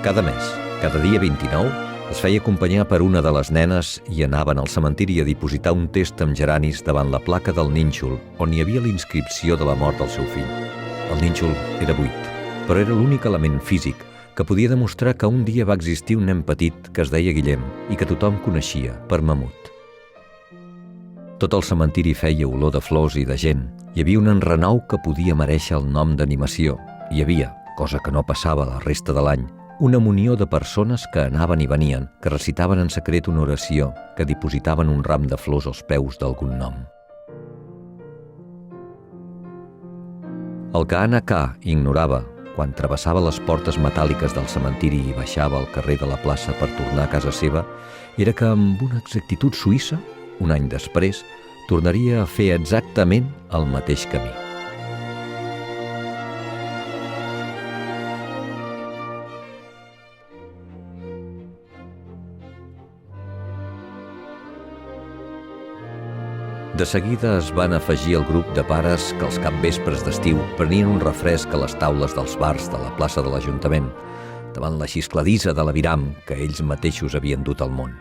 Cada mes, cada dia 29, es feia acompanyar per una de les nenes i anaven al cementiri a dipositar un test amb geranis davant la placa del nínxol on hi havia la inscripció de la mort del seu fill. El nínxol era buit, però era l'únic element físic que podia demostrar que un dia va existir un nen petit que es deia Guillem i que tothom coneixia per Mamut. Tot el cementiri feia olor de flors i de gent. Hi havia un enrenou que podia merèixer el nom d'animació. Hi havia, cosa que no passava la resta de l'any, una munió de persones que anaven i venien, que recitaven en secret una oració, que dipositaven un ram de flors als peus d'algun nom. El que Anna K. ignorava, quan travessava les portes metàl·liques del cementiri i baixava al carrer de la plaça per tornar a casa seva, era que amb una exactitud suïssa, un any després, tornaria a fer exactament el mateix camí. De seguida es van afegir al grup de pares que els capvespres d'estiu prenien un refresc a les taules dels bars de la plaça de l'Ajuntament, davant la xiscladissa de l'aviram que ells mateixos havien dut al món.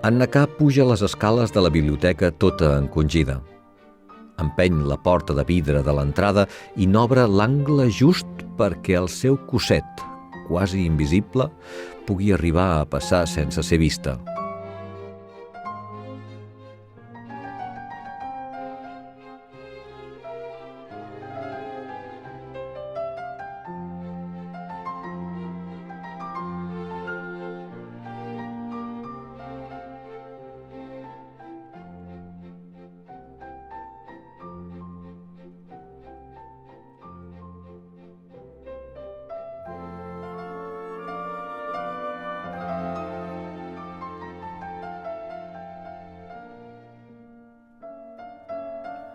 Anna K. puja les escales de la biblioteca tota encongida. Empeny la porta de vidre de l'entrada i n'obre l'angle just perquè el seu cosset, quasi invisible, pugui arribar a passar sense ser vista.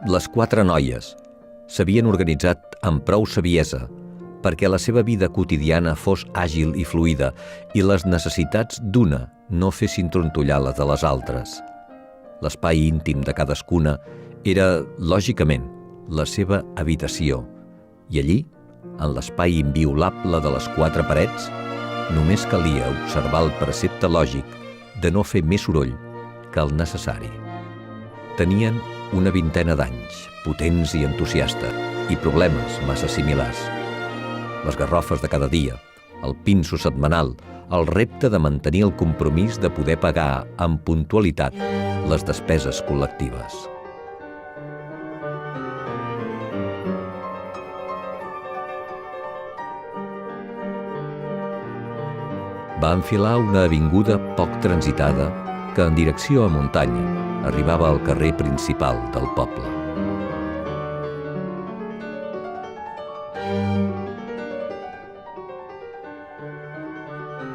Les 4 noies s'havien organitzat amb prou saviesa perquè la seva vida quotidiana fos àgil i fluida i les necessitats d'una no fessin trontollar les de les altres. L'espai íntim de cadascuna era, lògicament, la seva habitació i allí, en l'espai inviolable de les 4 parets, només calia observar el precepte lògic de no fer més soroll que el necessari. Tenien una 20ena d'anys, potents i entusiastes, i problemes massa similars. Les garrofes de cada dia, el pinso setmanal, el repte de mantenir el compromís de poder pagar amb puntualitat les despeses col·lectives. Va enfilar una avinguda poc transitada que, en direcció a muntanya, arribava al carrer principal del poble.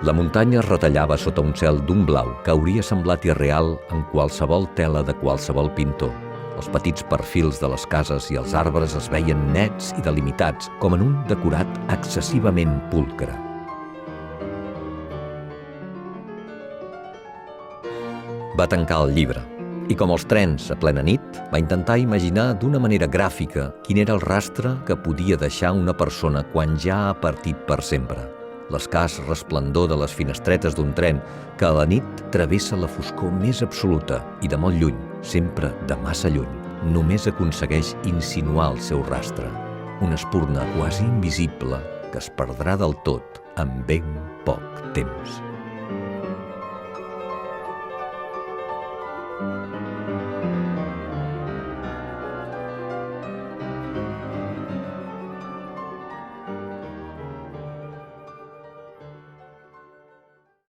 La muntanya es retallava sota un cel d'un blau que hauria semblat irreal en qualsevol tela de qualsevol pintor. Els petits perfils de les cases i els arbres es veien nets i delimitats, com en un decorat excessivament pulcre. Va tancar el llibre i, com els trens a plena nit, va intentar imaginar d'una manera gràfica quin era el rastre que podia deixar una persona quan ja ha partit per sempre. L'escàs resplendor de les finestretes d'un tren que a la nit travessa la foscor més absoluta i de molt lluny, sempre de massa lluny, només aconsegueix insinuar el seu rastre, una espurna quasi invisible que es perdrà del tot en ben poc temps.